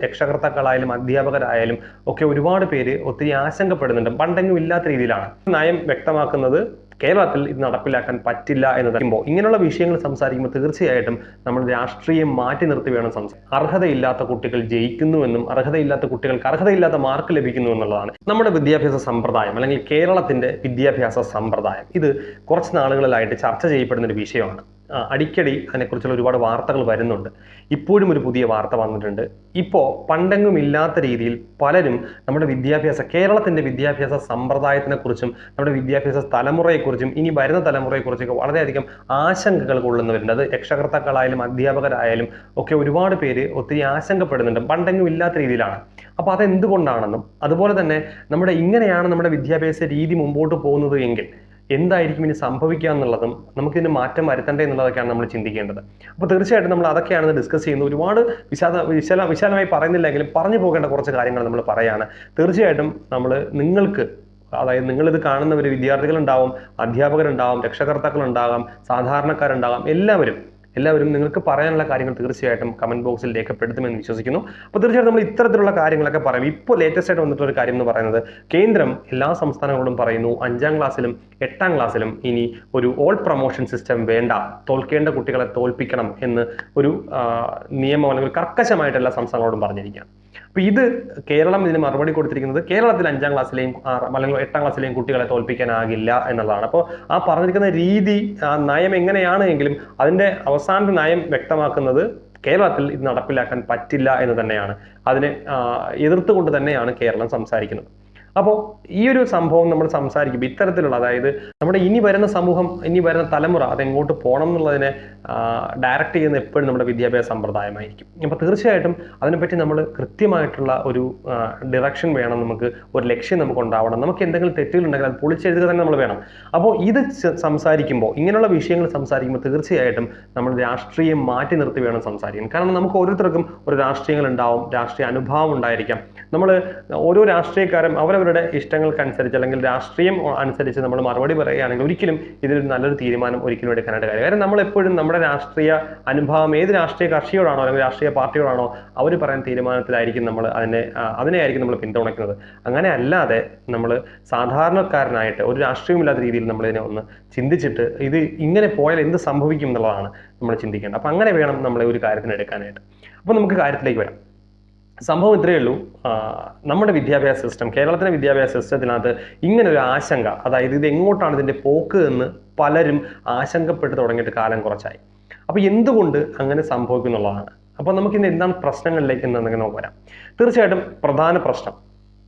രക്ഷകർത്താക്കളായാലും അധ്യാപകരായാലും ഒക്കെ ഒരുപാട് പേര് ഒത്തിരി ആശങ്കപ്പെടുന്നുണ്ട്. പണ്ടെങ്കിലും ഇല്ലാത്ത രീതിയിലാണ് നയം വ്യക്തമാക്കുന്നത്. കേരളത്തിൽ ഇത് നടപ്പിലാക്കാൻ പറ്റില്ല എന്ന് പറയുമ്പോൾ ഇങ്ങനെയുള്ള വിഷയങ്ങൾ സംസാരിക്കുമ്പോൾ തീർച്ചയായിട്ടും നമ്മൾ രാഷ്ട്രീയം മാറ്റി നിർത്തി വേണം സംസാരിക്കാൻ. അർഹതയില്ലാത്ത കുട്ടികൾ ജയിക്കുന്നുവെന്നും അർഹതയില്ലാത്ത കുട്ടികൾക്ക് അർഹതയില്ലാത്ത മാർക്ക് ലഭിക്കുന്നു എന്നുള്ളതാണ് നമ്മുടെ വിദ്യാഭ്യാസ സമ്പ്രദായം, അല്ലെങ്കിൽ കേരളത്തിന്റെ വിദ്യാഭ്യാസ സമ്പ്രദായം. ഇത് കുറച്ച് നാളുകളിലായിട്ട് ചർച്ച ചെയ്യപ്പെടുന്ന ഒരു വിഷയമാണ്. അടിക്കടി അതിനെക്കുറിച്ചുള്ള ഒരുപാട് വാർത്തകൾ വരുന്നുണ്ട്. ഇപ്പോഴും ഒരു പുതിയ വാർത്ത വന്നിട്ടുണ്ട്. ഇപ്പോൾ പണ്ടെങ്ങും ഇല്ലാത്ത രീതിയിൽ പലരും നമ്മുടെ കേരളത്തിന്റെ വിദ്യാഭ്യാസ സമ്പ്രദായത്തിനെക്കുറിച്ചും നമ്മുടെ വിദ്യാഭ്യാസ തലമുറയെക്കുറിച്ചും ഇനി വരുന്ന തലമുറയെക്കുറിച്ചൊക്കെ വളരെയധികം ആശങ്കകൾ കൊള്ളുന്നവരുണ്ട്. അത് രക്ഷകർത്താക്കളായാലും അധ്യാപകരായാലും ഒക്കെ ഒരുപാട് പേര് ഒത്തിരി ആശങ്കപ്പെടുന്നുണ്ട്. പണ്ടെങ്ങും ഇല്ലാത്ത രീതിയിലാണ്. അപ്പോൾ അതെന്തുകൊണ്ടാണെന്നും അതുപോലെ തന്നെ ഇങ്ങനെയാണ് നമ്മുടെ വിദ്യാഭ്യാസ രീതി മുമ്പോട്ട് പോകുന്നത് എങ്കിൽ എന്തായിരിക്കും ഇനി സംഭവിക്കുക എന്നുള്ളതും നമുക്കിതിന് മാറ്റം വരുത്തണ്ടേ എന്നുള്ളതൊക്കെയാണ് നമ്മൾ ചിന്തിക്കേണ്ടത്. അപ്പോൾ തീർച്ചയായിട്ടും നമ്മൾ അതൊക്കെയാണ് ഡിസ്കസ് ചെയ്യുന്നത്. ഒരുപാട് വിശാലമായി പറയുന്നില്ലെങ്കിലും പറഞ്ഞു പോകേണ്ട കുറച്ച് കാര്യങ്ങൾ നമ്മൾ പറയാണ്. തീർച്ചയായിട്ടും നിങ്ങൾക്ക്, അതായത് നിങ്ങളിത് കാണുന്നവർ, വിദ്യാർത്ഥികളുണ്ടാവും, അധ്യാപകരുണ്ടാവും, രക്ഷകർത്താക്കളുണ്ടാകാം, സാധാരണക്കാരുണ്ടാകാം, എല്ലാവരും നിങ്ങൾക്ക് പറയാനുള്ള കാര്യങ്ങൾ തീർച്ചയായിട്ടും കമന്റ് ബോക്സിൽ രേഖപ്പെടുത്തുമെന്ന് വിശ്വസിക്കുന്നു. അപ്പോൾ തീർച്ചയായിട്ടും നമ്മൾ ഇത്തരത്തിലുള്ള കാര്യങ്ങളൊക്കെ പറയും. ഇപ്പോൾ ലേറ്റസ്റ്റ് ആയിട്ട് വന്നിട്ടുള്ള ഒരു കാര്യം എന്ന് പറയുന്നത്, കേന്ദ്രം എല്ലാ സംസ്ഥാനങ്ങളോടും പറയുന്നു 5ാം ക്ലാസ്സിലും 8ാം ക്ലാസ്സിലും ഇനി ഒരു ഓൾ പ്രൊമോഷൻ സിസ്റ്റം വേണ്ട, തോൽക്കേണ്ട കുട്ടികളെ തോൽപ്പിക്കണം എന്ന് ഒരു നിയമം അല്ലെങ്കിൽ കർക്കശമായിട്ട് എല്ലാ സംസ്ഥാനങ്ങളോടും പറഞ്ഞിരിക്കുകയാണ്. അപ്പോൾ ഇത് കേരളം ഇതിന് മറുപടി കൊടുത്തിരിക്കുന്നത് കേരളത്തിൽ 5ാം ക്ലാസ്സിലെയും അല്ലെങ്കിൽ 8ാം ക്ലാസ്സിലെയും കുട്ടികളെ തോൽപ്പിക്കാനാകില്ല എന്നുള്ളതാണ്. അപ്പോൾ ആ പറഞ്ഞിരിക്കുന്ന രീതി, നയം എങ്ങനെയാണ് എങ്കിലും അതിൻ്റെ അവസാനത്തെ നയം വ്യക്തമാക്കുന്നത് കേരളത്തിൽ ഇത് നടപ്പിലാക്കാൻ പറ്റില്ല എന്ന് തന്നെയാണ്. അതിനെ എതിർത്തുകൊണ്ട് തന്നെയാണ് കേരളം സംസാരിക്കുന്നത്. അപ്പോൾ ഈ ഒരു സംഭവം നമ്മൾ സംസാരിക്കുമ്പോൾ ഇത്തരത്തിലുള്ള, അതായത് നമ്മുടെ ഇനി വരുന്ന സമൂഹം, ഇനി വരുന്ന തലമുറ അതെങ്ങോട്ട് പോകണം എന്നുള്ളതിനെ ഡയറക്റ്റ് ചെയ്യുന്ന എപ്പോഴും നമ്മുടെ വിദ്യാഭ്യാസ സമ്പ്രദായമായിരിക്കും. അപ്പോൾ തീർച്ചയായിട്ടും അതിനെപ്പറ്റി നമ്മൾ കൃത്യമായിട്ടുള്ള ഒരു ഡിറക്ഷൻ വേണം, നമുക്ക് ഒരു ലക്ഷ്യം നമുക്ക് ഉണ്ടാവണം. നമുക്ക് എന്തെങ്കിലും തെറ്റുകളുണ്ടെങ്കിൽ അത് പൊളിച്ചെഴുതുക തന്നെ നമ്മൾ വേണം. അപ്പോൾ ഇത് സംസാരിക്കുമ്പോൾ, ഇങ്ങനെയുള്ള വിഷയങ്ങൾ സംസാരിക്കുമ്പോൾ തീർച്ചയായിട്ടും നമ്മൾ രാഷ്ട്രീയം മാറ്റി നിർത്തി വേണം സംസാരിക്കാൻ. കാരണം നമുക്ക് ഓരോരുത്തർക്കും ഒരു രാഷ്ട്രീയങ്ങൾ ഉണ്ടാവും, രാഷ്ട്രീയ അനുഭവം ഉണ്ടായിരിക്കാം. ഓരോ രാഷ്ട്രീയക്കാരും അവരവരുടെ ഇഷ്ടങ്ങൾക്കനുസരിച്ച് അല്ലെങ്കിൽ രാഷ്ട്രീയം അനുസരിച്ച് നമ്മൾ മറുപടി പറയുകയാണെങ്കിൽ ഒരിക്കലും ഇതിലൊരു നല്ലൊരു തീരുമാനം ഒരിക്കലും എടുക്കാനായിട്ട് കാര്യം. കാരണം നമ്മളെപ്പോഴും നമ്മുടെ രാഷ്ട്രീയ അനുഭവം ഏത് രാഷ്ട്രീയ കക്ഷിയോടാണോ അല്ലെങ്കിൽ രാഷ്ട്രീയ പാർട്ടിയോടാണോ അവർ പറയുന്ന തീരുമാനത്തിലായിരിക്കും നമ്മൾ അതിനെയായിരിക്കും നമ്മൾ പിന്തുണയ്ക്കുന്നത്. അങ്ങനെ അല്ലാതെ നമ്മൾ സാധാരണക്കാരനായിട്ട് ഒരു രാഷ്ട്രീയമില്ലാത്ത രീതിയിൽ നമ്മളിതിനെ ഒന്ന് ചിന്തിച്ചിട്ട് ഇത് ഇങ്ങനെ പോയാൽ എന്ത് സംഭവിക്കും എന്നുള്ളതാണ് നമ്മൾ ചിന്തിക്കേണ്ടത്. അപ്പം അങ്ങനെ വേണം നമ്മളെ ഒരു കാര്യത്തിന് എടുക്കാനായിട്ട്. അപ്പോൾ നമുക്ക് കാര്യത്തിലേക്ക് വരാം. സംഭവം ഇത്രയേ ഉള്ളൂ. നമ്മുടെ വിദ്യാഭ്യാസ സിസ്റ്റം, കേരളത്തിലെ വിദ്യാഭ്യാസ സിസ്റ്റത്തിനകത്ത് ഇങ്ങനെ ഒരു ആശങ്ക, അതായത് ഇത് എങ്ങോട്ടാണ് ഇതിൻ്റെ പോക്ക് എന്ന് പലരും ആശങ്കപ്പെട്ട് തുടങ്ങിയിട്ട് കാലം കുറച്ചായി. അപ്പോൾ എന്തുകൊണ്ട് അങ്ങനെ സംഭവിക്കുന്നുള്ളതാണ്. അപ്പോൾ നമുക്കിന്ന് എന്താണ് പ്രശ്നങ്ങളിലേക്ക് എന്നങ്ങനെ വരാം. തീർച്ചയായിട്ടും പ്രധാന പ്രശ്നം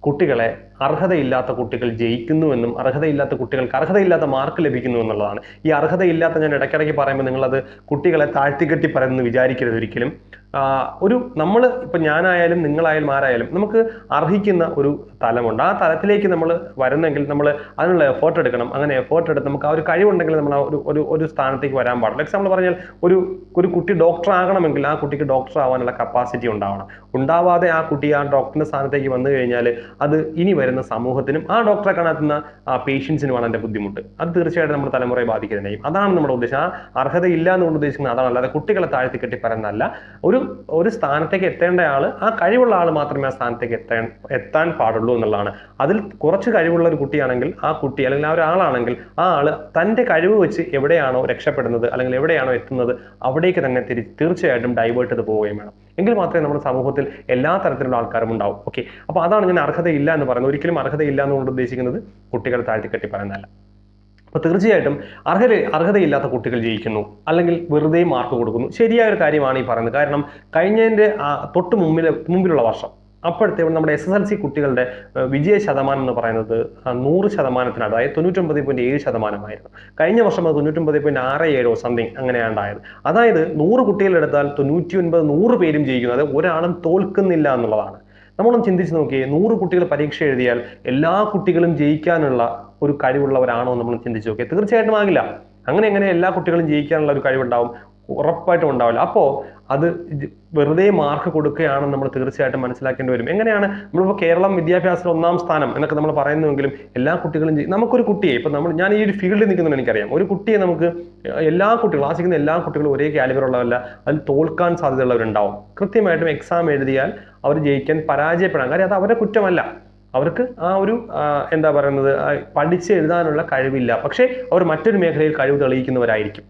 കുട്ടികളെ അർഹതയില്ലാത്ത കുട്ടികൾ ജയിക്കുന്നുവെന്നും അർഹതയില്ലാത്ത കുട്ടികൾക്ക് അർഹതയില്ലാത്ത മാർക്ക് ലഭിക്കുന്നു എന്നുള്ളതാണ്. ഈ അർഹതയില്ലാത്ത, ഞാൻ ഇടയ്ക്കിടയ്ക്ക് പറയുമ്പോൾ നിങ്ങളത് കുട്ടികളെ താഴ്ത്തിക്കെട്ടി പറയുമെന്ന് വിചാരിക്കരുത് ഒരിക്കലും. ഇപ്പം ഞാനായാലും നിങ്ങളായാലും ആരായാലും നമുക്ക് അർഹിക്കുന്ന ഒരു തലമുണ്ട്. ആ തലത്തിലേക്ക് നമ്മൾ വരുന്നെങ്കിൽ നമ്മൾ അതിനുള്ള എഫേർട്ട് എടുക്കണം. അങ്ങനെ എഫേർട്ട് എടുത്ത് നമുക്ക് ആ ഒരു കഴിവുണ്ടെങ്കിൽ നമ്മൾ ഒരു സ്ഥാനത്തേക്ക് വരാൻ പാടില്ല. എക്സാമ്പിൾ പറഞ്ഞാൽ ഒരു കുട്ടി ഡോക്ടർ ആകണമെങ്കിൽ ആ കുട്ടിക്ക് ഡോക്ടർ ആവാനുള്ള കപ്പാസിറ്റി ഉണ്ടാവണം. ഉണ്ടാവാതെ ആ കുട്ടി ആ ഡോക്ടറിന്റെ സ്ഥാനത്തേക്ക് വന്നു കഴിഞ്ഞാൽ അത് ഇനി വരുന്ന സമൂഹത്തിനും ആ ഡോക്ടറെ കാണാത്തുന്ന പേഷ്യൻസിനുമാണ് അതിന്റെ ബുദ്ധിമുട്ട്. അത് തീർച്ചയായിട്ടും നമ്മുടെ തലമുറയെ ബാധിക്കുന്നതായിരിക്കും. അതാണ് നമ്മുടെ ഉദ്ദേശം. ആ അർഹതയില്ല എന്നുകൊണ്ട് ഉദ്ദേശിക്കുന്നത് അതാണ്. അല്ലാതെ കുട്ടികളെ താഴ്ത്തി കെട്ടി പറയുന്നതല്ല. ഒരു സ്ഥാനത്തേക്ക് എത്തേണ്ട ആള്, ആ കഴിവുള്ള ആൾ മാത്രമേ ആ സ്ഥാനത്തേക്ക് എത്താൻ പാടുള്ളൂ എന്നുള്ളതാണ്. അതിൽ കുറച്ച് കഴിവുള്ള ഒരു കുട്ടിയാണെങ്കിൽ ആ കുട്ടി, അല്ലെങ്കിൽ ആ ഒരാളാണെങ്കിൽ ആ ആള് തൻ്റെ കഴിവ് വെച്ച് എവിടെയാണോ രക്ഷപ്പെടുന്നത് അല്ലെങ്കിൽ എവിടെയാണോ എത്തുന്നത് അവിടേക്ക് തന്നെ തീർച്ചയായിട്ടും ഡൈവേർട്ട് ചെയ്ത് പോവുകയും വേണം. എങ്കിൽ മാത്രമേ നമ്മുടെ സമൂഹത്തിൽ എല്ലാ തരത്തിലുള്ള ആൾക്കാരും ഉണ്ടാവും. ഓക്കെ, അപ്പോൾ അതാണ് ഞാൻ അർഹതയില്ല എന്ന് പറയുന്നത്. ഒരിക്കലും അർഹതയില്ല എന്നുകൊണ്ട് ഉദ്ദേശിക്കുന്നത് കുട്ടികളെ താഴ്ത്തിക്കെട്ടി പറയുന്നതല്ല. അപ്പോൾ തീർച്ചയായിട്ടും അർഹതയില്ലാത്ത കുട്ടികൾ ജയിക്കുന്നു അല്ലെങ്കിൽ വെറുതെ മാർക്ക് കൊടുക്കുന്നു, ശരിയായ ഒരു കാര്യമാണ് ഈ പറയുന്നത്. കാരണം കഴിഞ്ഞതിൻ്റെ തൊട്ട് മുമ്പിലുള്ള വർഷം അപ്പോഴത്തെ നമ്മുടെ SSLC കുട്ടികളുടെ വിജയ ശതമാനം എന്ന് പറയുന്നത് 100%, അതായത് 99.7%. കഴിഞ്ഞ വർഷം അത് 99.67 സംതിങ് അങ്ങനെയാണ് ഉണ്ടായത്. അതായത് 100 കുട്ടികളെടുത്താൽ 99 പേരും ജയിക്കുന്നു. അതായത് ഒരാളും തോൽക്കുന്നില്ല എന്നുള്ളതാണ്. നമ്മളൊന്ന് ചിന്തിച്ച് നോക്കിയേ, 100 കുട്ടികൾ പരീക്ഷ എഴുതിയാൽ എല്ലാ കുട്ടികളും ജയിക്കാനുള്ള ഒരു കഴിവുള്ളവരാണോ നമ്മൾ ചിന്തിച്ച് നോക്കിയാൽ തീർച്ചയായിട്ടും ആകില്ല. അങ്ങനെ എല്ലാ കുട്ടികളും ജയിക്കാനുള്ള ഒരു കഴിവുണ്ടാവും. ഉറപ്പായിട്ടും ഉണ്ടാവില്ല. അപ്പോൾ അത് വെറുതെ മാർക്ക് കൊടുക്കുകയാണെന്ന് നമ്മൾ തീർച്ചയായിട്ടും മനസ്സിലാക്കേണ്ടി വരും. എങ്ങനെയാണ് നമ്മളിപ്പോൾ കേരളം വിദ്യാഭ്യാസത്തിൽ 1-ാം സ്ഥാനം എന്നൊക്കെ നമ്മൾ പറയുന്നുവെങ്കിലും എല്ലാ കുട്ടികളും നമുക്കൊരു കുട്ടിയെ ഇപ്പം ഞാൻ ഈ ഒരു ഫീൽഡിൽ നിൽക്കുന്നത് എനിക്കറിയാം. ഒരു കുട്ടിയെ നമുക്ക് എല്ലാ കുട്ടികളും ക്ലാസ്സിക്കുന്ന എല്ലാ കുട്ടികളും ഒരേ കാലിബർ ഉള്ളവരല്ല, അതിൽ തോൽക്കാൻ സാധ്യതയുള്ളവരുണ്ടാവും. കൃത്യമായിട്ടും എക്സാം എഴുതിയാൽ അവർ ജയിക്കാൻ പരാജയപ്പെടാം. കാര്യം അത് അവരുടെ കുറ്റമല്ല. അവർക്ക് ആ ഒരു എന്താ പറയുന്നത് പഠിച്ച് എഴുതാനുള്ള കഴിവില്ല. പക്ഷേ അവർ മറ്റൊരു മേഖലയിൽ കഴിവ് തെളിയിക്കുന്നവരായിരിക്കും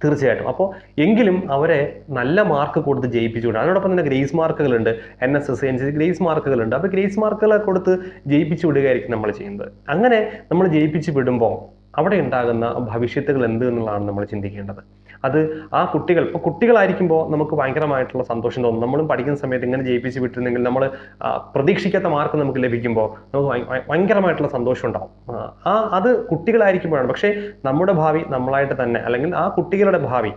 തീർച്ചയായിട്ടും. അപ്പോൾ എങ്കിലും അവരെ നല്ല മാർക്ക് കൊടുത്ത് ജയിപ്പിച്ചുവിടുക. അതിനോടൊപ്പം തന്നെ ഗ്രേസ് മാർക്കുകളുണ്ട്, NSS NCC ഗ്രേസ് മാർക്കുകളുണ്ട്. അപ്പോൾ ഗ്രേസ് മാർക്കുകൾ കൊടുത്ത് ജയിപ്പിച്ചു വിടുകയായിരിക്കും നമ്മൾ ചെയ്യുന്നത്. അങ്ങനെ നമ്മൾ ജയിപ്പിച്ച് വിടുമ്പോൾ അവിടെ ഉണ്ടാകുന്ന ഭവിഷ്യത്തുകൾ എന്ത് എന്നുള്ളതാണ് നമ്മൾ ചിന്തിക്കേണ്ടത്. അത് ആ കുട്ടികൾ ഇപ്പോൾ കുട്ടികളായിരിക്കുമ്പോൾ നമുക്ക് ഭയങ്കരമായിട്ടുള്ള സന്തോഷം തോന്നും. നമ്മളും പഠിക്കുന്ന സമയത്ത് ഇങ്ങനെ ജയിപ്പിച്ച് വിട്ടിരുന്നെങ്കിൽ നമ്മൾ പ്രതീക്ഷിക്കാത്ത മാർക്ക് നമുക്ക് ലഭിക്കുമ്പോൾ നമുക്ക് ഭയങ്കരമായിട്ടുള്ള സന്തോഷം ഉണ്ടാവും. അത് കുട്ടികളായിരിക്കുമ്പോഴാണ്. പക്ഷേ നമ്മുടെ ഭാവി നമ്മളായിട്ട് തന്നെ, അല്ലെങ്കിൽ ആ കുട്ടികളുടെ ഭാവി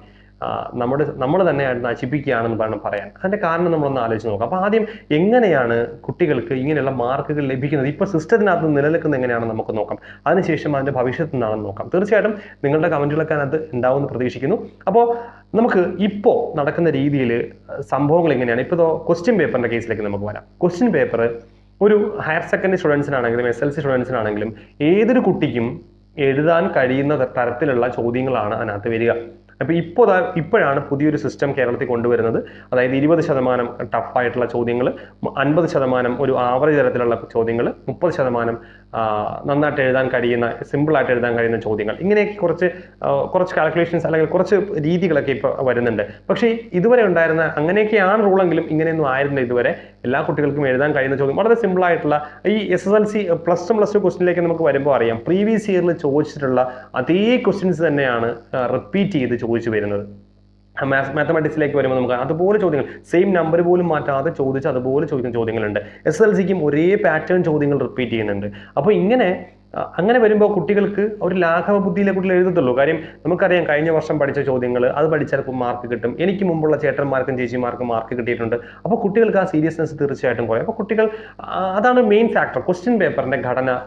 നമ്മൾ തന്നെയായിട്ട് നശിപ്പിക്കുകയാണെന്ന് വേണം പറയാൻ. അതിന്റെ കാരണം നമ്മളൊന്ന് ആലോചിച്ച് നോക്കാം. അപ്പോൾ ആദ്യം എങ്ങനെയാണ് കുട്ടികൾക്ക് ഇങ്ങനെയുള്ള മാർക്കുകൾ ലഭിക്കുന്നത്, ഇപ്പോൾ സിസ്റ്റത്തിനകത്ത് നിലനിൽക്കുന്നത് എങ്ങനെയാണെന്ന് നമുക്ക് നോക്കാം. അതിനുശേഷം അതിന്റെ ഭവിഷ്യത്ത് എന്താണെന്ന് നോക്കാം. തീർച്ചയായിട്ടും നിങ്ങളുടെ കമന്റുകളൊക്കെ അതിനകത്ത് ഉണ്ടാവുമെന്ന് പ്രതീക്ഷിക്കുന്നു. അപ്പോൾ നമുക്ക് ഇപ്പോൾ നടക്കുന്ന രീതിയിൽ സംഭവങ്ങൾ എങ്ങനെയാണ്. ഇപ്പോൾ ക്വസ്റ്റ്യൻ പേപ്പറിന്റെ കേസിലേക്ക് നമുക്ക് വരാം. ക്വസ്റ്റ്യൻ പേപ്പർ ഒരു ഹയർ സെക്കൻഡറി സ്റ്റുഡൻസിനാണെങ്കിലും SLC സ്റ്റുഡൻസിനാണെങ്കിലും ഏതൊരു കുട്ടിക്കും എഴുതാൻ കഴിയുന്ന തരത്തിലുള്ള ചോദ്യങ്ങളാണ് അതിനകത്ത് വരിക. അപ്പോൾ ഇപ്പോഴാണ് പുതിയൊരു സിസ്റ്റം കേരളത്തിൽ കൊണ്ടുവരുന്നത്. അതായത് 20% ടഫായിട്ടുള്ള ചോദ്യങ്ങൾ, 50% ഒരു ആവറേജ് തരത്തിലുള്ള ചോദ്യങ്ങൾ, 30% നന്നായിട്ട് എഴുതാൻ കഴിയുന്ന, സിമ്പിളായിട്ട് എഴുതാൻ കഴിയുന്ന ചോദ്യങ്ങൾ. ഇങ്ങനെയൊക്കെ കുറച്ച് കാൽക്കുലേഷൻസ് അല്ലെങ്കിൽ കുറച്ച് രീതികളൊക്കെ ഇപ്പോൾ വരുന്നുണ്ട്. പക്ഷേ ഇതുവരെ ഉണ്ടായിരുന്ന അങ്ങനെയൊക്കെയാണ് റൂളെങ്കിലും ഇങ്ങനെയൊന്നും ആയിരുന്നില്ല ഇതുവരെ. എല്ലാ കുട്ടികൾക്കും എഴുതാൻ കഴിയുന്ന ചോദ്യം വളരെ സിമ്പിളായിട്ടുള്ള ഈ SSLC +2 ക്വസ്റ്റിനിലേക്ക് നമുക്ക് വരുമ്പോൾ അറിയാം, പ്രീവിയസ് ഇയറിൽ ചോദിച്ചിട്ടുള്ള അതേ ക്വസ്റ്റ്യൻസ് തന്നെയാണ് റിപ്പീറ്റ് ചെയ്ത് ചോദിച്ചു വരുന്നത്. മാത്തമാറ്റിക്സിലേക്ക് വരുമ്പോൾ നമുക്ക് അതുപോലെ ചോദ്യങ്ങൾ, സെയിം നമ്പർ പോലും മാറ്റാതെ ചോദിച്ച് അതുപോലെ ചോദിക്കുന്ന ചോദ്യങ്ങളുണ്ട്. SSLCക്കും ഒരേ പാറ്റേൺ ചോദ്യങ്ങൾ റിപ്പീറ്റ് ചെയ്യുന്നുണ്ട്. അപ്പോൾ അങ്ങനെ വരുമ്പോൾ കുട്ടികൾക്ക് ഒരു ലാഘവ ബുദ്ധിയിലെ കുട്ടികൾ എഴുതത്തുള്ളൂ. കാര്യം നമുക്കറിയാം, കഴിഞ്ഞ വർഷം പഠിച്ച ചോദ്യങ്ങൾ അത് പഠിച്ചാൽ മാർക്ക് കിട്ടും. എനിക്ക് മുമ്പുള്ള ചേട്ടന്മാർക്കും ചേച്ചിമാർക്കും മാർക്ക് കിട്ടിയിട്ടുണ്ട്. അപ്പോൾ കുട്ടികൾക്ക് ആ സീരിയസ്നെസ് തീർച്ചയായിട്ടും കുറയും. അപ്പോൾ കുട്ടികൾ, അതാണ് മെയിൻ ഫാക്ടർ. ക്വസ്റ്റ്യൻ പേപ്പറിന്റെ ഘടന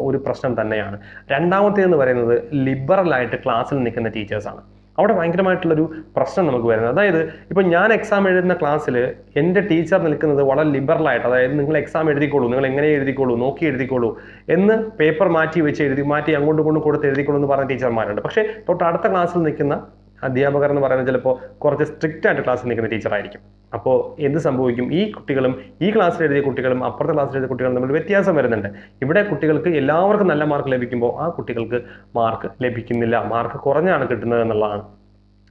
ഒരു പ്രശ്നം തന്നെയാണ്. രണ്ടാമത്തേതെന്ന് പറയുന്നത് ലിബറലായിട്ട് ക്ലാസ്സിൽ നിൽക്കുന്ന ടീച്ചേഴ്സാണ്. അവിടെ ഭയങ്കരമായിട്ടുള്ളൊരു പ്രശ്നം നമുക്ക് വരുന്നത്. അതായത് ഇപ്പോൾ ഞാൻ എക്സാം എഴുതുന്ന ക്ലാസ്സിൽ എൻ്റെ ടീച്ചർ നിൽക്കുന്നത് വളരെ ലിബറലായിട്ട്, അതായത് നിങ്ങൾ എക്സാം എഴുതിക്കോളൂ, നിങ്ങൾ എങ്ങനെ എഴുതിക്കോളൂ, നോക്കി എഴുതിക്കോളൂ എന്ന് പേപ്പർ മാറ്റി അങ്ങോട്ടും കൊടുത്ത് എഴുതിക്കോളൂ എന്ന് പറഞ്ഞ ടീച്ചർമാരുണ്ട്. പക്ഷേ തൊട്ടടുത്ത ക്ലാസ്സിൽ നിൽക്കുന്ന അധ്യാപകർ എന്ന് പറയുന്നത് ചിലപ്പോൾ കുറച്ച് സ്ട്രിക്റ്റ് ആയിട്ട് ക്ലാസ്സിൽ നിൽക്കുന്ന ടീച്ചറായിരിക്കും. അപ്പോൾ എന്ത് സംഭവിക്കും, ഈ കുട്ടികളും ഈ ക്ലാസ്സിൽ എഴുതിയ കുട്ടികളും അപ്പുറത്തെ ക്ലാസ്സിൽ എഴുതിയ കുട്ടികളും തമ്മിൽ വ്യത്യാസം വരുന്നുണ്ട്. ഇവിടെ കുട്ടികൾക്ക് എല്ലാവർക്കും നല്ല മാർക്ക് ലഭിക്കുമ്പോൾ ആ കുട്ടികൾക്ക് മാർക്ക് ലഭിക്കുന്നില്ല, മാർക്ക് കുറഞ്ഞാണ് കിട്ടുന്നത് എന്നുള്ളതാണ്.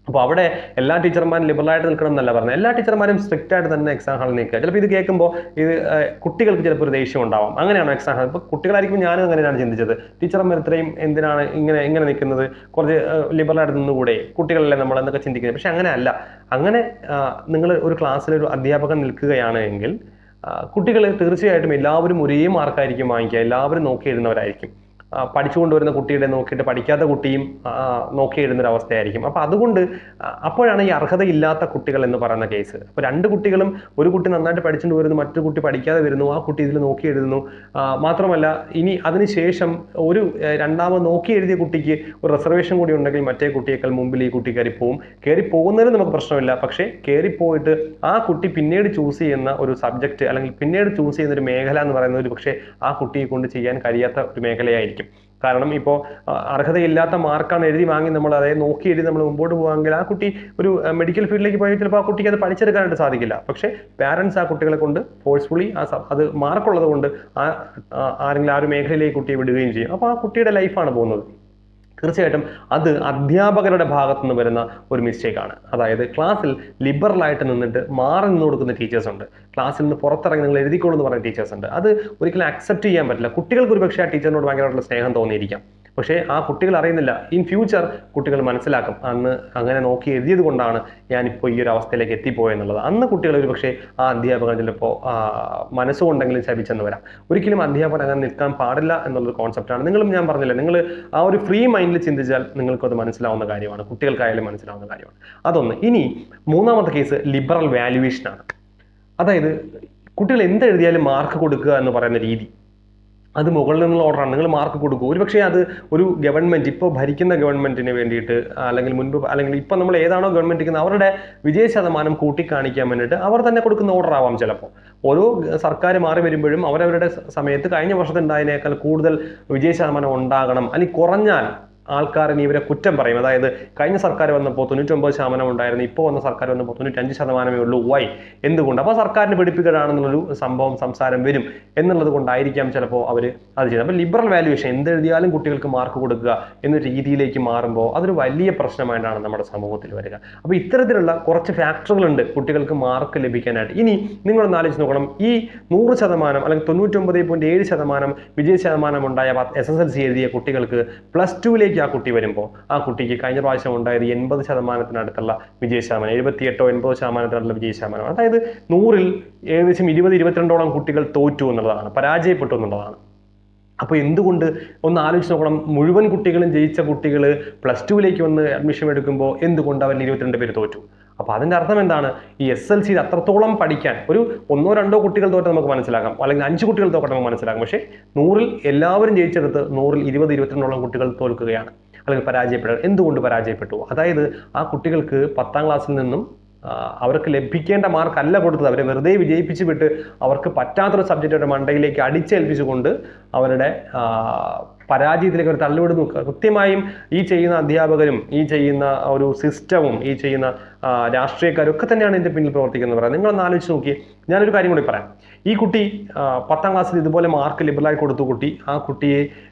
അപ്പോൾ അവിടെ എല്ലാ ടീച്ചർമാരും ലിബറലായിട്ട് നിൽക്കണം എന്നല്ല പറഞ്ഞത്, എല്ലാ ടീച്ചർമാരും സ്ട്രിക്റ്റ് ആയിട്ട് തന്നെ എക്സാം ഹാളിൽ നിൽക്കുക. ചിലപ്പോൾ ഇത് കേൾക്കുമ്പോൾ കുട്ടികൾക്ക് ചിലപ്പോൾ ഒരു ദേഷ്യം ഉണ്ടാവാം. അങ്ങനെയാണോ എക്സാം ഹാൾ? ഇപ്പോൾ കുട്ടികളായിരിക്കും ഞാനും അങ്ങനെയാണ് ചിന്തിച്ചത്, ടീച്ചർമാർ ഇത്രയും എന്തിനാണ് ഇങ്ങനെ നിൽക്കുന്നത്, കുറച്ച് ലിബറലായിട്ട് നിന്നുകൂടെ, കുട്ടികളല്ലേ നമ്മൾ എന്നൊക്കെ ചിന്തിക്കുന്നത്. പക്ഷെ അങ്ങനെയല്ല. അങ്ങനെ നിങ്ങൾ ഒരു ക്ലാസ്സിൽ ഒരു അധ്യാപകൻ നിൽക്കുകയാണ് എങ്കിൽ കുട്ടികൾ തീർച്ചയായിട്ടും എല്ലാവരും ഒരേ മാർക്കായിരിക്കും വാങ്ങിക്കുക, എല്ലാവരും നോക്കി എഴുതുന്നവരായിരിക്കും. പഠിച്ചുകൊണ്ടുവരുന്ന കുട്ടിയുടെ നോക്കിയിട്ട് പഠിക്കാത്ത കുട്ടിയും നോക്കി എഴുതുന്നൊരു അവസ്ഥയായിരിക്കും. അപ്പോൾ അതുകൊണ്ട് അപ്പോഴാണ് ഈ അർഹതയില്ലാത്ത കുട്ടികൾ എന്ന് പറയുന്ന കേസ്. അപ്പോൾ രണ്ട് കുട്ടികളും, ഒരു കുട്ടി നന്നായിട്ട് പഠിച്ചുകൊണ്ട് വരുന്നു, മറ്റൊരു കുട്ടി പഠിക്കാതെ വരുന്നു, ആ കുട്ടി ഇതിൽ നോക്കി എഴുതുന്നു. മാത്രമല്ല ഇനി അതിനുശേഷം രണ്ടാമത് നോക്കി എഴുതിയ കുട്ടിക്ക് ഒരു റിസർവേഷൻ കൂടി ഉണ്ടെങ്കിൽ മറ്റേ കുട്ടിയേക്കാൾ മുമ്പിൽ ഈ കുട്ടി കയറി പോകുന്നതിന് നമുക്ക് പ്രശ്നമില്ല. പക്ഷേ കയറിപ്പോയിട്ട് ആ കുട്ടി പിന്നീട് ചൂസ് ചെയ്യുന്ന ഒരു സബ്ജക്റ്റ് അല്ലെങ്കിൽ പിന്നീട് ചൂസ് ചെയ്യുന്ന ഒരു മേഖല എന്ന് പറയുന്നത് ഒരു പക്ഷേ ആ കുട്ടിയെ കൊണ്ട് ചെയ്യാൻ കഴിയാത്ത ഒരു മേഖലയായിരിക്കും. കാരണം ഇപ്പോൾ അർഹതയില്ലാത്ത മാർക്കാണ് എഴുതി വാങ്ങി നമ്മൾ അതായത് നോക്കി എഴുതി നമ്മൾ മുമ്പോട്ട് പോകുമെങ്കിൽ ആ കുട്ടി ഒരു മെഡിക്കൽ ഫീൽഡിലേക്ക് പോയി ചിലപ്പോൾ ആ കുട്ടിക്ക് അത് പഠിച്ചെടുക്കാനായിട്ട് സാധിക്കില്ല. പക്ഷേ പാരൻസ് ആ കുട്ടികളെ കൊണ്ട് ഫോഴ്സ്ഫുള്ളി അത് മാർക്കുള്ളത് കൊണ്ട് ആരെങ്കിലും ആ ഒരു മേഖലയിലേക്ക് കുട്ടിയെ വിടുകയും ചെയ്യും. അപ്പോൾ ആ കുട്ടിയുടെ ലൈഫാണ് പോകുന്നത്. തീർച്ചയായിട്ടും അത് അധ്യാപകരുടെ ഭാഗത്തു നിന്ന് വരുന്ന ഒരു മിസ്റ്റേക്കാണ്. അതായത് ക്ലാസ്സിൽ ലിബറലായിട്ട് നിന്നിട്ട് മാറി നിന്ന് കൊടുക്കുന്ന ടീച്ചേഴ്സ് ഉണ്ട്, ക്ലാസ്സിൽ നിന്ന് പുറത്തിറങ്ങി നിങ്ങൾ എഴുതിക്കോളൂ എന്ന് പറയുന്ന ടീച്ചേഴ്സ് ഉണ്ട്. അത് ഒരിക്കലും അക്സെപ്റ്റ് ചെയ്യാൻ പറ്റില്ല. കുട്ടികൾക്ക് ഒരു പക്ഷേ ആ ടീച്ചറിനോട് ഭയങ്കരമായിട്ടുള്ള സ്നേഹം തോന്നിയിരിക്കാം. പക്ഷേ ആ കുട്ടികൾ അറിയുന്നില്ല, ഇൻ ഫ്യൂച്ചർ കുട്ടികൾ മനസ്സിലാക്കും അന്ന് അങ്ങനെ നോക്കി എഴുതിയത് കൊണ്ടാണ് ഞാനിപ്പോൾ ഈ ഒരു അവസ്ഥയിലേക്ക് എത്തിപ്പോയെന്നുള്ളത്. അന്ന് കുട്ടികൾ ഒരു പക്ഷേ ആ അധ്യാപകൻ ചിലപ്പോൾ മനസ്സുകൊണ്ടെങ്കിലും ശപിച്ചെന്ന് വരാം. ഒരിക്കലും അധ്യാപകൻ അങ്ങനെ നിൽക്കാൻ പാടില്ല എന്നുള്ളൊരു കോൺസെപ്റ്റാണ്. ഞാൻ പറഞ്ഞില്ല, നിങ്ങൾ ആ ഒരു ഫ്രീ മൈൻഡിൽ ചിന്തിച്ചാൽ നിങ്ങൾക്കത് മനസ്സിലാവുന്ന കാര്യമാണ്, കുട്ടികൾക്കായാലും മനസ്സിലാവുന്ന കാര്യമാണ്. അതൊന്ന്. ഇനി മൂന്നാമത്തെ കേസ് ലിബറൽ വാല്യുവേഷനാണ്. അതായത് കുട്ടികൾ എന്തെഴുതിയാലും മാർക്ക് കൊടുക്കുക എന്ന് പറയുന്ന രീതി. അത് മുകളിൽ നിന്നുള്ള ഓർഡറാണ്, നിങ്ങൾ മാർക്ക് കൊടുക്കൂ. ഒരുപക്ഷേ അത് ഒരു ഗവൺമെൻറ്, ഇപ്പോൾ ഭരിക്കുന്ന ഗവൺമെൻറ്റിന് വേണ്ടിയിട്ട്, അല്ലെങ്കിൽ മുൻപ് അല്ലെങ്കിൽ ഇപ്പോൾ നമ്മൾ ഏതാണോ ഗവൺമെൻറ് ഇരിക്കുന്നത് അവരുടെ വിജയ ശതമാനം കൂട്ടിക്കാണിക്കാൻ വേണ്ടിയിട്ട് അവർ തന്നെ കൊടുക്കുന്ന ഓർഡർ ആവാം ചിലപ്പോൾ. ഓരോ സർക്കാർ മാറി വരുമ്പോഴും അവരവരുടെ സമയത്ത് കഴിഞ്ഞ വർഷത്തുണ്ടായതിനേക്കാൾ കൂടുതൽ വിജയ ശതമാനം ഉണ്ടാകണം, അല്ലെങ്കിൽ കുറഞ്ഞാൽ ആൾക്കാരൻ ഇവരെ കുറ്റം പറയും. അതായത് കഴിഞ്ഞ സർക്കാർ വന്നപ്പോൾ 99% ഉണ്ടായിരുന്നു, ഇപ്പോൾ വന്ന സർക്കാർ വന്നപ്പോൾ 95% ഉള്ളൂ. വൈ, എന്തുകൊണ്ട്? അപ്പോൾ സർക്കാരിന് പിടിപ്പിക്കലാണെന്നുള്ളൊരു സംസാരം വരും എന്നുള്ളത് കൊണ്ടായിരിക്കാം ചിലപ്പോൾ അവർ അത് ചെയ്യുന്നത്. അപ്പോൾ ലിബറൽ വാല്യുവേഷൻ, എന്തെഴുതിയാലും കുട്ടികൾക്ക് മാർക്ക് കൊടുക്കുക എന്ന രീതിയിലേക്ക് മാറുമ്പോൾ അതൊരു വലിയ പ്രശ്നമായിട്ടാണ് നമ്മുടെ സമൂഹത്തിൽ വരിക. അപ്പോൾ ഇത്തരത്തിലുള്ള കുറച്ച് ഫാക്ടറുകളുണ്ട് കുട്ടികൾക്ക് മാർക്ക് ലഭിക്കാനായിട്ട്. ഇനി നിങ്ങളൊന്ന് ആലോചിച്ച് നോക്കണം, ഈ 100% അല്ലെങ്കിൽ 99.7% വിജയ ശതമാനം ഉണ്ടായ SSLC എഴുതിയ കുട്ടികൾക്ക് +2 ആ കുട്ടി വരുമ്പോൾ ആ കുട്ടിക്ക് കഴിഞ്ഞ പ്രാവശ്യം ഉണ്ടായത് 80%-അടുത്തുള്ള വിജയ ശതമാനം, 78-80%-അടുത്തുള്ള വിജയ ശതമാനം. അതായത് 100-ൽ ഏകദേശം 20-22ഓളം കുട്ടികൾ തോറ്റു എന്നുള്ളതാണ്, പരാജയപ്പെട്ടു എന്നുള്ളതാണ്. അപ്പോൾ എന്തുകൊണ്ട് ഒന്ന് ആലോചിച്ച് നോക്കണം, മുഴുവൻ കുട്ടികളും ജയിച്ച കുട്ടികൾ +2 വന്ന് അഡ്മിഷൻ എടുക്കുമ്പോൾ എന്തുകൊണ്ട് അവരിൽ 22 പേര് തോറ്റു? അപ്പോൾ അതിൻ്റെ അർത്ഥം എന്താണ്? ഈ SLC അത്രത്തോളം പഠിക്കാൻ ഒരു 1-2 കുട്ടികൾ തോറ്റ നമുക്ക് മനസ്സിലാക്കാം, അല്ലെങ്കിൽ 5 കുട്ടികൾ തോക്കട്ടെ നമുക്ക് മനസ്സിലാക്കാം. പക്ഷേ 100-ൽ എല്ലാവരും ജയിച്ചെടുത്ത് 100-ൽ 20-22ഓളം കുട്ടികൾ തോൽക്കുകയാണ്, അല്ലെങ്കിൽ പരാജയപ്പെടുക. എന്തുകൊണ്ട് പരാജയപ്പെട്ടു? അതായത് ആ കുട്ടികൾക്ക് 10ാം ക്ലാസ്സിൽ നിന്നും അവർക്ക് ലഭിക്കേണ്ട മാർക്ക് അല്ല കൊടുത്തത്, അവരെ വെറുതെ വിജയിപ്പിച്ച് വിട്ട് അവർക്ക് പറ്റാത്തൊരു സബ്ജക്റ്റ് മണ്ടയിലേക്ക് അടിച്ചേൽപ്പിച്ചുകൊണ്ട് അവരുടെ പരാജയത്തിലേക്ക് അവർ തള്ളിവിടുന്നു. കൃത്യമായും ഈ ചെയ്യുന്ന അധ്യാപകരും ഈ ചെയ്യുന്ന ഒരു സിസ്റ്റവും ഈ ചെയ്യുന്ന രാഷ്ട്രീയക്കാരും ഒക്കെ തന്നെയാണ് ഇതിൻ്റെ പിന്നിൽ പ്രവർത്തിക്കുന്നത് പറയാം. നിങ്ങളൊന്ന് ആലോചിച്ച് നോക്കി. ഞാനൊരു കാര്യം കൂടി പറയാം. ഈ കുട്ടി 10ാം ക്ലാസ്സിൽ ഇതുപോലെ മാർക്ക് ലിബറലായി കൊടുത്തു കുട്ടി, ആ കുട്ടിയെ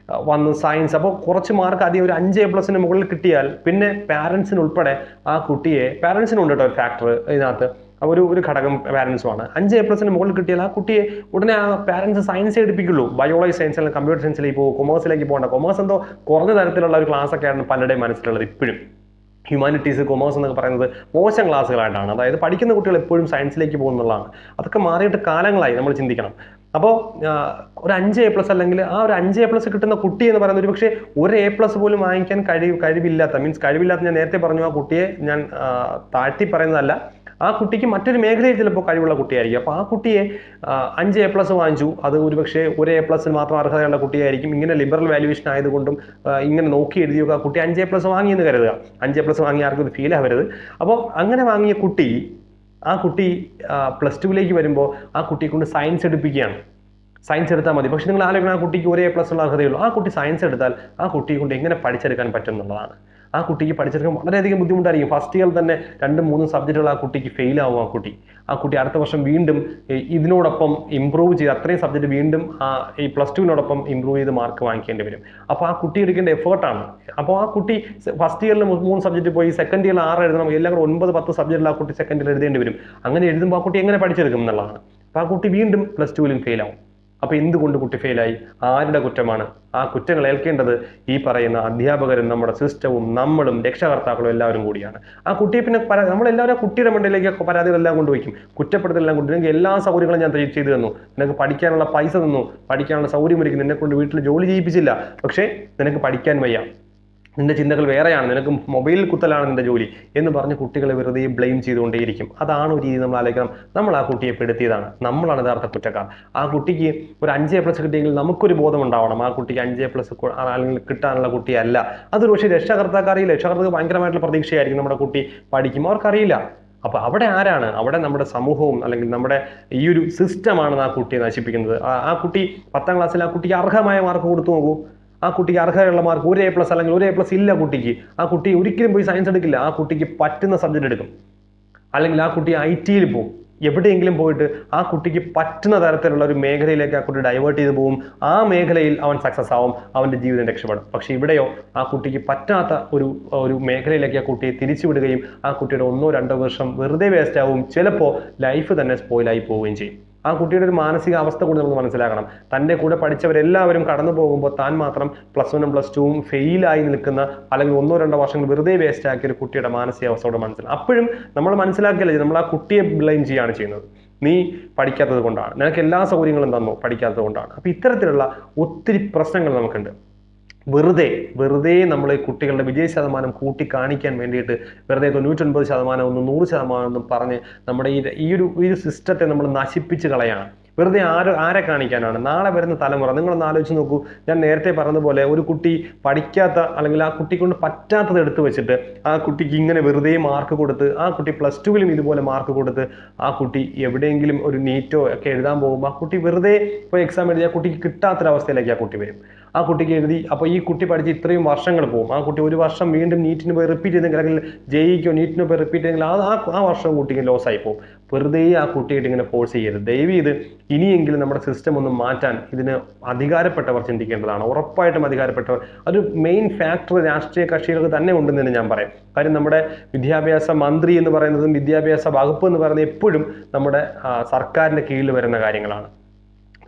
വന്ന് സയൻസ്, അപ്പോൾ കുറച്ച് മാർക്ക് ആദ്യം ഒരു 5A+ മുകളിൽ കിട്ടിയാൽ പിന്നെ പാരൻസിന് ഉൾപ്പെടെ ആ കുട്ടിയെ, പാരൻസിനുണ്ട് കേട്ടോ ഒരു ഫാക്ടർ ഇതിനകത്ത്, ഒരു ഘടകം പാരൻസുമാണ്. 5A+ മുകളിൽ കിട്ടിയാൽ ആ കുട്ടിയെ ഉടനെ ആ പാരൻസ് സയൻസ് എടുപ്പിക്കുള്ളൂ. ബയോളജി സയൻസ് അല്ലെങ്കിൽ കമ്പ്യൂട്ടർ സയൻസിലേക്ക് പോകും, കൊമേഴ്സിലേക്ക് പോകേണ്ട. കൊമേഴ്സ് എന്തോ കുറഞ്ഞ തരത്തിലുള്ള ഒരു ക്ലാസ്സൊക്കെയാണ് പലരുടെയും മനസ്സിലുള്ളത് ഇപ്പോഴും. ഹ്യൂമാനിറ്റീസ്, കൊമേഴ്സ് എന്നൊക്കെ പറയുന്നത് മോശം ക്ലാസ്സുകളായിട്ടാണ്. അതായത് പഠിക്കുന്ന കുട്ടികൾ എപ്പോഴും സയൻസിലേക്ക് പോകുന്നുള്ളതാണ്. അതൊക്കെ മാറിയിട്ട് കാലങ്ങളായി, നമ്മൾ ചിന്തിക്കണം. അപ്പോൾ ഒരു 5A+ അല്ലെങ്കിൽ ആ ഒരു 5A+ കിട്ടുന്ന കുട്ടി എന്ന് പറയുന്നത് ഒരു പക്ഷേ ഒരു A+ പോലും വാങ്ങിക്കാൻ കഴിവില്ലാത്ത, കഴിവില്ലാത്ത ഞാൻ നേരത്തെ പറഞ്ഞു, ആ കുട്ടിയെ ഞാൻ താഴ്ത്തി പറയുന്നതല്ല, ആ കുട്ടിക്ക് മറ്റൊരു മേഖലയിൽ ചിലപ്പോൾ കഴിവുള്ള കുട്ടിയായിരിക്കും. അപ്പോൾ ആ കുട്ടിയെ 5A+ വാങ്ങിച്ചു, അത് ഒരുപക്ഷെ ഒരു A+ മാത്രം അർഹതയുള്ള കുട്ടിയായിരിക്കും. ഇങ്ങനെ ലിബറൽ വാല്യുവേഷൻ ആയതുകൊണ്ടും ഇങ്ങനെ നോക്കി എഴുതിയൊക്കെ ആ കുട്ടി 5A+ വാങ്ങിയെന്ന് കരുതുക. 5A+ വാങ്ങി ആർക്കും ഇത് ഫീൽ ആവരുത്. അപ്പോൾ അങ്ങനെ വാങ്ങിയ കുട്ടി, ആ കുട്ടി +2 വരുമ്പോൾ ആ കുട്ടിയെ കൊണ്ട് സയൻസ് എടുപ്പിക്കുകയാണ്. സയൻസ് എടുത്താൽ മതി. പക്ഷെ നിങ്ങൾ ആലോചിക്കണം, ആ കുട്ടിക്ക് ഒരു A+ ഉള്ള അർഹതയുള്ളൂ. ആ കുട്ടി സയൻസ് എടുത്താൽ ആ കുട്ടിയെ കൊണ്ട് എങ്ങനെ പഠിച്ചെടുക്കാൻ പറ്റും എന്നുള്ളതാണ്. ആ കുട്ടിക്ക് പഠിച്ചെടുക്കാൻ വളരെയധികം ബുദ്ധിമുട്ടായിരിക്കും. ഫസ്റ്റ് ഇയർ തന്നെ 2-3 സബ്ജക്റ്റുകൾ ആ കുട്ടിക്ക് ഫെയിൽ ആവും. ആ കുട്ടി അടുത്ത വർഷം വീണ്ടും ഇതിനോടൊപ്പം ഇമ്പ്രൂവ് ചെയ്ത് അത്രയും സബ്ജക്റ്റ് വീണ്ടും ഈ +2-നോടൊപ്പം ഇമ്പ്രൂവ് ചെയ്ത് മാർക്ക് വാങ്ങിക്കേണ്ടി വരും. അപ്പോൾ ആ കുട്ടി എടുക്കേണ്ട എഫേർട്ടാണ്. അപ്പോൾ ആ കുട്ടി ഫസ്റ്റ് ഇയറിൽ 3 സബ്ജക്റ്റ് പോയി സെക്കൻഡ് ഇയറിൽ 6 എഴുതണം. എല്ലാം കൂടെ 9-10 സബ്ജക്റ്റിൽ ആ കുട്ടി സെക്കൻഡ് ഇയർ എഴുതേണ്ടി വരും. അങ്ങനെ എഴുതുമ്പോൾ ആ കുട്ടി എങ്ങനെ പഠിച്ചെടുക്കും എന്നുള്ളതാണ്. അപ്പോൾ ആ കുട്ടി വീണ്ടും +2-ലും ഫെയിൽ ആവും. അപ്പോൾ എന്തുകൊണ്ട് കുട്ടി ഫെയിലായി? ആരുടെ കുറ്റമാണ്? ആ കുറ്റങ്ങൾ ഏൽക്കേണ്ടത് ഈ പറയുന്ന അധ്യാപകരും നമ്മുടെ സിസ്റ്റവും നമ്മളും രക്ഷകർത്താക്കളും എല്ലാവരും കൂടിയാണ്. ആ കുട്ടിയെ പിന്നെ നമ്മളെല്ലാവരും ആ കുട്ടിയുടെ മണ്ടയിലേക്ക് പരാതികളെല്ലാം കൊണ്ടുപോയിക്കും, കുറ്റപ്പെടുത്തലെല്ലാം കൊണ്ടുപോയി. എല്ലാ സൗകര്യങ്ങളും ഞാൻ ചെയ്തു തന്നു, നിനക്ക് പഠിക്കാനുള്ള പൈസ തന്നു, പഠിക്കാനുള്ള സൗകര്യം ഒരുക്കി, നിന്നെ കൊണ്ട് വീട്ടിൽ ജോലി ചെയ്യിപ്പിച്ചില്ല, പക്ഷേ നിനക്ക് പഠിക്കാൻ വയ്യ, നിന്റെ ചിന്തകൾ വേറെയാണ്, നിനക്ക് മൊബൈലിൽ കുത്തലാണ് നിന്റെ ജോലി എന്ന് പറഞ്ഞ് കുട്ടികളെ വെറുതെ ബ്ലെയിം ചെയ്തുകൊണ്ടേയിരിക്കും. അതാണ് ഒരു രീതി. നമ്മൾ ആലോചിക്കണം, നമ്മൾ ആ കുട്ടിയെ പെടുത്തിയതാണ്, നമ്മളാണ് യഥാർത്ഥ കുറ്റക്കാർ. ആ കുട്ടിക്ക് ഒരു 5A+ കിട്ടിയെങ്കിൽ നമുക്കൊരു ബോധം ഉണ്ടാവണം, ആ കുട്ടിക്ക് 5A+ അല്ലെങ്കിൽ കിട്ടാനുള്ള കുട്ടിയല്ല. അതൊരു പക്ഷേ രക്ഷകർത്താക്കറിയില്ല. രക്ഷകർത്താക്ക് ഭയങ്കരമായിട്ടുള്ള പ്രതീക്ഷയായിരിക്കും നമ്മുടെ കുട്ടി പഠിക്കും, അവർക്കറിയില്ല. അപ്പോൾ അവിടെ ആരാണ്? അവിടെ നമ്മുടെ സമൂഹവും അല്ലെങ്കിൽ നമ്മുടെ ഈ ഒരു സിസ്റ്റമാണ് ആ കുട്ടിയെ നശിപ്പിക്കുന്നത്. ആ കുട്ടി 10ാം ക്ലാസ്സിൽ ആ കുട്ടിക്ക് അർഹമായ മാർക്ക് കൊടുത്തു നോക്കൂ. ആ കുട്ടിക്ക് അർഹതയുള്ള മാർക്ക് ഒരു A+ അല്ലെങ്കിൽ ഒരു A+ ഇല്ല കുട്ടിക്ക്. ആ കുട്ടി ഒരിക്കലും പോയി സയൻസ് എടുക്കില്ല. ആ കുട്ടിക്ക് പറ്റുന്ന സബ്ജക്റ്റ് എടുക്കും. അല്ലെങ്കിൽ ആ കുട്ടി IT-യിൽ പോകും. എവിടെയെങ്കിലും പോയിട്ട് ആ കുട്ടിക്ക് പറ്റുന്ന തരത്തിലുള്ള ഒരു മേഖലയിലേക്ക് ആ കുട്ടി ഡൈവേർട്ട് ചെയ്ത് പോകും. ആ മേഖലയിൽ അവൻ സക്സസ് ആവും, അവൻ്റെ ജീവിതം രക്ഷപ്പെടും. പക്ഷേ ഇവിടെയോ ആ കുട്ടിക്ക് പറ്റാത്ത ഒരു മേഖലയിലേക്ക് ആ കുട്ടിയെ തിരിച്ചുവിടുകയും ആ കുട്ടിയുടെ 1-2 വർഷം വെറുതെ വേസ്റ്റ് ആവും. ചിലപ്പോൾ ലൈഫ് തന്നെ സ്പോയിലായി പോവുകയും ചെയ്യും. ആ കുട്ടിയുടെ ഒരു മാനസിക അവസ്ഥ കൂടി നമ്മൾ മനസ്സിലാക്കണം. തൻ്റെ കൂടെ പഠിച്ചവരെല്ലാവരും കടന്നു പോകുമ്പോൾ താൻ മാത്രം +1-ഉം +2-ഉം ഫെയിലായി നിൽക്കുന്ന, അല്ലെങ്കിൽ 1-2 വർഷങ്ങൾ വെറുതെ വേസ്റ്റ് ആക്കിയ ഒരു കുട്ടിയുടെ മാനസികാവസ്ഥയോട് മനസ്സിലാക്കും. അപ്പോഴും നമ്മൾ മനസ്സിലാക്കിയല്ലേ, നമ്മൾ ആ കുട്ടിയെ ബ്ലെയിം ചെയ്യുകയാണ് ചെയ്യുന്നത്. നീ പഠിക്കാത്തത് കൊണ്ടാണ്, നിനക്ക് എല്ലാ സൗകര്യങ്ങളും തന്നു, പഠിക്കാത്തത് കൊണ്ടാണ്. അപ്പോൾ ഇത്തരത്തിലുള്ള ഒത്തിരി പ്രശ്നങ്ങൾ നമുക്കുണ്ട്. വെറുതെ നമ്മൾ കുട്ടികളുടെ വിജയ ശതമാനം കൂട്ടി കാണിക്കാൻ വേണ്ടിയിട്ട് വെറുതെ 99% 100% പറഞ്ഞ് നമ്മുടെ ഈ ഒരു സിസ്റ്റത്തെ നമ്മൾ നശിപ്പിച്ച് കളയാണ്. വെറുതെ ആരെ കാണിക്കാനാണ്? നാളെ വരുന്ന തലമുറ നിങ്ങളൊന്ന് ആലോചിച്ച് നോക്കൂ. ഞാൻ നേരത്തെ പറഞ്ഞതുപോലെ ഒരു കുട്ടി പഠിക്കാത്ത അല്ലെങ്കിൽ ആ കുട്ടിക്ക് കൊണ്ട് പറ്റാത്തത് എടുത്തു വെച്ചിട്ട് ആ കുട്ടിക്ക് ഇങ്ങനെ വെറുതെ മാർക്ക് കൊടുത്ത് ആ കുട്ടി +2 ഇതുപോലെ മാർക്ക് കൊടുത്ത് ആ കുട്ടി എവിടെയെങ്കിലും ഒരു നീറ്റോ ഒക്കെ എഴുതാൻ പോകുമ്പോൾ ആ കുട്ടി വെറുതെ ഇപ്പോൾ എക്സാം എഴുതി ആ കുട്ടിക്ക് കിട്ടാത്തൊരവസ്ഥയിലേക്ക് ആ കുട്ടി വരും. ആ കുട്ടിക്ക് എഴുതി അപ്പോൾ ഈ കുട്ടി പഠിച്ച് ഇത്രയും വർഷങ്ങൾ പോകും. ആ കുട്ടി ഒരു വർഷം വീണ്ടും നീറ്റിന് പോയി റിപ്പീറ്റ് ചെയ്തെങ്കിൽ അല്ലെങ്കിൽ ജെഇക്കോ നീറ്റിന് പോയി റിപ്പീറ്റ് ചെയ്തെങ്കിൽ ആ വർഷം കുട്ടിക്ക് ലോസ് ആയി പോകും. വെറുതെ ആ കുട്ടിയായിട്ട് ഇങ്ങനെ ഫോഴ്സ് ചെയ്യരുത്. ദയവ് ഇത് ഇനിയെങ്കിലും നമ്മുടെ സിസ്റ്റം ഒന്ന് മാറ്റാൻ ഇതിന് അധികാരപ്പെട്ടവർ ചിന്തിക്കേണ്ടതാണ്. ഉറപ്പായിട്ടും അധികാരപ്പെട്ടവർ. ഒരു മെയിൻ ഫാക്ടർ രാഷ്ട്രീയ കക്ഷികൾക്ക് തന്നെ ഉണ്ടെന്ന് ഞാൻ പറയും. കാര്യം നമ്മുടെ വിദ്യാഭ്യാസ മന്ത്രി എന്ന് പറയുന്നതും വിദ്യാഭ്യാസ വകുപ്പ് എന്ന് പറയുന്നത് എപ്പോഴും നമ്മുടെ സർക്കാരിൻ്റെ കീഴിൽ വരുന്ന കാര്യങ്ങളാണ്.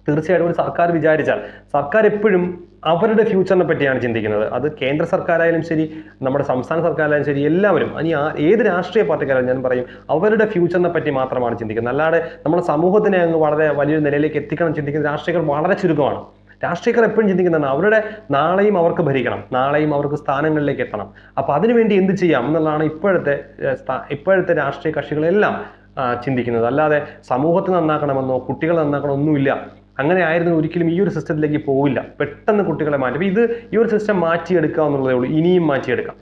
തീർച്ചയായിട്ടും ഒരു സർക്കാർ വിചാരിച്ചാൽ, സർക്കാർ എപ്പോഴും അവരുടെ ഫ്യൂച്ചറിനെ പറ്റിയാണ് ചിന്തിക്കുന്നത്. അത് കേന്ദ്ര സർക്കാരായാലും ശരി, നമ്മുടെ സംസ്ഥാന സർക്കാരായാലും ശരി, എല്ലാവരും ഇനി ഏത് രാഷ്ട്രീയ പാർട്ടിക്കാരും ഞാൻ പറയും അവരുടെ ഫ്യൂച്ചറിനെ പറ്റി മാത്രമാണ് ചിന്തിക്കുന്നത്. അല്ലാതെ നമ്മുടെ സമൂഹത്തിനെ അങ്ങ് വളരെ വലിയൊരു നിലയിലേക്ക് എത്തിക്കണം ചിന്തിക്കുന്ന രാഷ്ട്രീയക്കാർ വളരെ ചുരുക്കമാണ്. രാഷ്ട്രീയക്കാർ എപ്പോഴും ചിന്തിക്കുന്നതാണ് അവരുടെ നാളെയും അവർക്ക് ഭരിക്കണം, നാളെയും അവർക്ക് സ്ഥാനങ്ങളിലേക്ക് എത്തണം. അപ്പോൾ അതിനുവേണ്ടി എന്ത് ചെയ്യാം എന്നുള്ളതാണ് ഇപ്പോഴത്തെ രാഷ്ട്രീയ കക്ഷികളെല്ലാം ചിന്തിക്കുന്നത്. അല്ലാതെ സമൂഹത്തെ നന്നാക്കണമെന്നോ കുട്ടികളെ നന്നാക്കണമെന്നൊന്നുമില്ല. അങ്ങനെ ആയിരുന്നു ഒരിക്കലും ഈ ഒരു സിസ്റ്റത്തിലേക്ക് പോവില്ല. പെട്ടെന്ന് കുട്ടികളെ മാറ്റി ഈ ഒരു സിസ്റ്റം മാറ്റിയെടുക്കുക എന്നുള്ളതേ ഉള്ളൂ. ഇനിയും മാറ്റിയെടുക്കാം.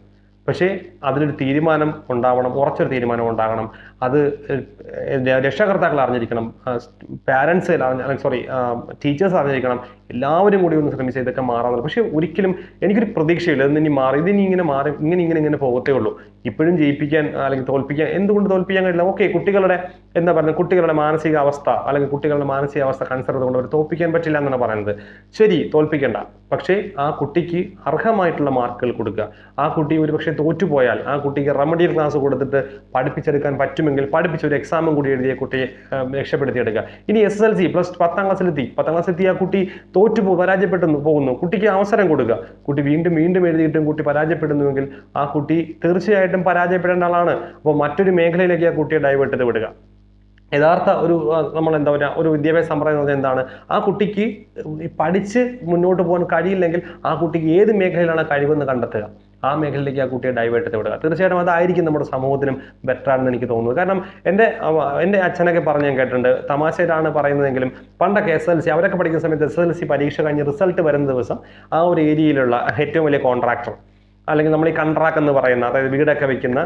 പക്ഷേ അതിനൊരു തീരുമാനം ഉണ്ടാവണം, ഉറച്ചൊരു തീരുമാനം ഉണ്ടാകണം. അത് രക്ഷകർത്താക്കൾ അറിഞ്ഞിരിക്കണം, പാരൻസ് ടീച്ചേഴ്സ് അറിഞ്ഞിരിക്കണം. എല്ലാവരും കൂടി ഒന്ന് ശ്രമിച്ച് ഇതൊക്കെ മാറാമെന്നുള്ളത്. പക്ഷേ ഒരിക്കലും എനിക്കൊരു പ്രതീക്ഷയില്ല ഇതിനി മാറി, ഇങ്ങനെ പോകത്തേ ഉള്ളൂ. ഇപ്പോഴും ജയിപ്പിക്കാൻ അല്ലെങ്കിൽ തോൽപ്പിക്കാൻ, എന്തുകൊണ്ട് തോൽപ്പിക്കാൻ കഴിയില്ല? ഓക്കെ, കുട്ടികളുടെ മാനസികാവസ്ഥ അല്ലെങ്കിൽ കുട്ടികളുടെ മാനസികാവസ്ഥ കൺസേർവ് കൊണ്ട് അവർ തോൽപ്പിക്കാൻ പറ്റില്ല എന്നാണ് പറയുന്നത്. ശരി, തോൽപ്പിക്കേണ്ട. പക്ഷേ ആ കുട്ടിക്ക് അർഹമായിട്ടുള്ള മാർക്കുകൾ കൊടുക്കുക. ആ കുട്ടി ഒരു പക്ഷേ തോറ്റുപോയാൽ ആ കുട്ടിക്ക് റെമഡിയൽ ക്ലാസ് കൊടുത്തിട്ട് പഠിപ്പിച്ചെടുക്കാൻ പറ്റുമെങ്കിൽ പഠിപ്പിച്ച് ഒരു എക്സാമും കൂടി എഴുതിയ കുട്ടിയെ രക്ഷപ്പെടുത്തിയെടുക്കുക. ഇനി SSLC +10 ക്ലാസ്സിലെത്തി ആ കുട്ടി പരാജയപ്പെട്ടു പോകുന്നു, കുട്ടിക്ക് അവസരം കൊടുക്കുക. കുട്ടി വീണ്ടും എഴുതിയിട്ടും കുട്ടി പരാജയപ്പെടുന്നുവെങ്കിൽ ആ കുട്ടി തീർച്ചയായിട്ടും പരാജയപ്പെടേണ്ട ആളാണ്. അപ്പോൾ മറ്റൊരു മേഖലയിലേക്ക് ആ കുട്ടിയെ ഡൈവേർട്ട് ചെയ്ത് വിടുക. യഥാർത്ഥ നമ്മൾ ഒരു വിദ്യാഭ്യാസ സമ്പ്രദായം എന്താണ്? ആ കുട്ടിക്ക് പഠിച്ച് മുന്നോട്ട് പോകാൻ കഴിയില്ലെങ്കിൽ ആ കുട്ടിക്ക് ഏത് മേഖലയിലാണ് കഴിവെന്ന് കണ്ടെത്തുക, ആ മേഖലയിലേക്ക് ആ കുട്ടിയെ ഡൈവേർട്ട് ചെയ്ത് വിടുക. തീർച്ചയായിട്ടും അതായിരിക്കും നമ്മുടെ സമൂഹത്തിനും ബെറ്ററാണെന്ന് എനിക്ക് തോന്നുന്നു. കാരണം എൻ്റെ അച്ഛനൊക്കെ പറഞ്ഞ് ഞാൻ കേട്ടിട്ടുണ്ട്, തമാശയിലാണ് പറയുന്നതെങ്കിലും പണ്ടൊക്കെ SSLC അവരൊക്കെ പഠിക്കുന്ന സമയത്ത് SSLC പരീക്ഷ കഴിഞ്ഞ് റിസൾട്ട് വരുന്ന ദിവസം ആ ഒരു ഏരിയയിലുള്ള ഏറ്റവും വലിയ കോൺട്രാക്ടർ അല്ലെങ്കിൽ നമ്മൾ ഈ കൺട്രാക്ട് എന്ന് പറയുന്ന, അതായത് വീടൊക്കെ വെക്കുന്ന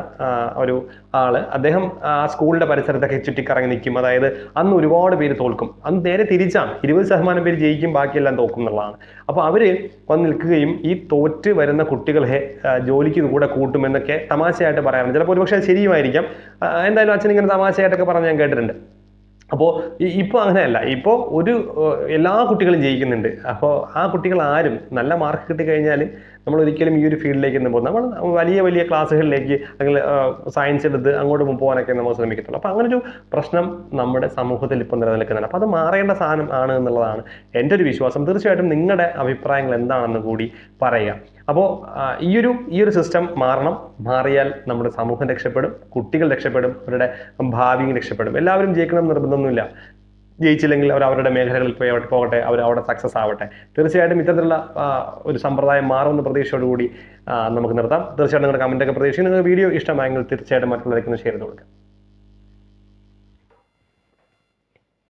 ഒരു ആള്, അദ്ദേഹം ആ സ്കൂളിന്റെ പരിസരത്തൊക്കെ ചുറ്റിക്കറങ്ങി നിൽക്കും. അതായത് അന്ന് ഒരുപാട് പേര് തോൽക്കും. അന്ന് നേരെ തിരിച്ചാണ്, 20% പേര് ജയിക്കും, ബാക്കിയെല്ലാം തോക്കും എന്നുള്ളതാണ്. അപ്പോൾ അവര് വന്ന് നിൽക്കുകയും ഈ തോറ്റ് വരുന്ന കുട്ടികളെ ജോലിക്ക് കൂടെ കൂട്ടുമെന്നൊക്കെ തമാശയായിട്ട് പറയാറുണ്ട്. ചിലപ്പോൾ ഒരുപക്ഷെ ശരിയുമായിരിക്കാം. എന്തായാലും അച്ഛൻ ഇങ്ങനെ തമാശയായിട്ടൊക്കെ പറഞ്ഞ് ഞാൻ കേട്ടിട്ടുണ്ട്. അപ്പോൾ ഇപ്പോൾ അങ്ങനെയല്ല. ഇപ്പോൾ എല്ലാ കുട്ടികളും ജയിക്കുന്നുണ്ട്. അപ്പോൾ ആ കുട്ടികൾ ആരും നല്ല മാർക്ക് കിട്ടിക്കഴിഞ്ഞാൽ നമ്മൾ ഒരിക്കലും ഈ ഒരു ഫീൽഡിലേക്ക് പോകും. നമ്മൾ വലിയ ക്ലാസ്സുകളിലേക്ക് അല്ലെങ്കിൽ സയൻസ് എടുത്ത് അങ്ങോട്ട് പോകാനൊക്കെ നമ്മൾ ശ്രമിക്കത്തുള്ളൂ. അപ്പോൾ അങ്ങനൊരു പ്രശ്നം നമ്മുടെ സമൂഹത്തിൽ ഇപ്പോൾ നിലനിൽക്കുന്നുണ്ട്. അപ്പോൾ അത് മാറേണ്ട സാധനം ആണ് എന്നുള്ളതാണ് എൻ്റെ ഒരു വിശ്വാസം. തീർച്ചയായിട്ടും നിങ്ങളുടെ അഭിപ്രായങ്ങൾ എന്താണെന്ന് കൂടി പറയുക. അപ്പോൾ ഈ ഒരു സിസ്റ്റം മാറിയാൽ നമ്മുടെ സമൂഹം രക്ഷപ്പെടും, കുട്ടികൾ രക്ഷപ്പെടും, അവരുടെ ഭാവിയും രക്ഷപ്പെടും. എല്ലാവരും ജയിക്കണം നിർബന്ധമൊന്നുമില്ല. ജയിച്ചില്ലെങ്കിൽ അവരുടെ മേഖലകളിൽ പോകട്ടെ, അവിടെ സക്സസ് ആവട്ടെ. തീർച്ചയായിട്ടും ഇത്തരത്തിലുള്ള ഒരു സമ്പ്രദായം മാറുമെന്ന പ്രതീക്ഷയോടുകൂടി നമുക്ക് നിർത്താം. തീർച്ചയായിട്ടും നിങ്ങളുടെ കമൻറ്റൊക്കെ പ്രതീക്ഷിക്കും. നിങ്ങൾക്ക് വീഡിയോ ഇഷ്ടമായെങ്കിൽ തീർച്ചയായിട്ടും മറ്റുള്ളവരേക്ക് ഷെയർ ചെയ്ത് കൊടുക്കുക.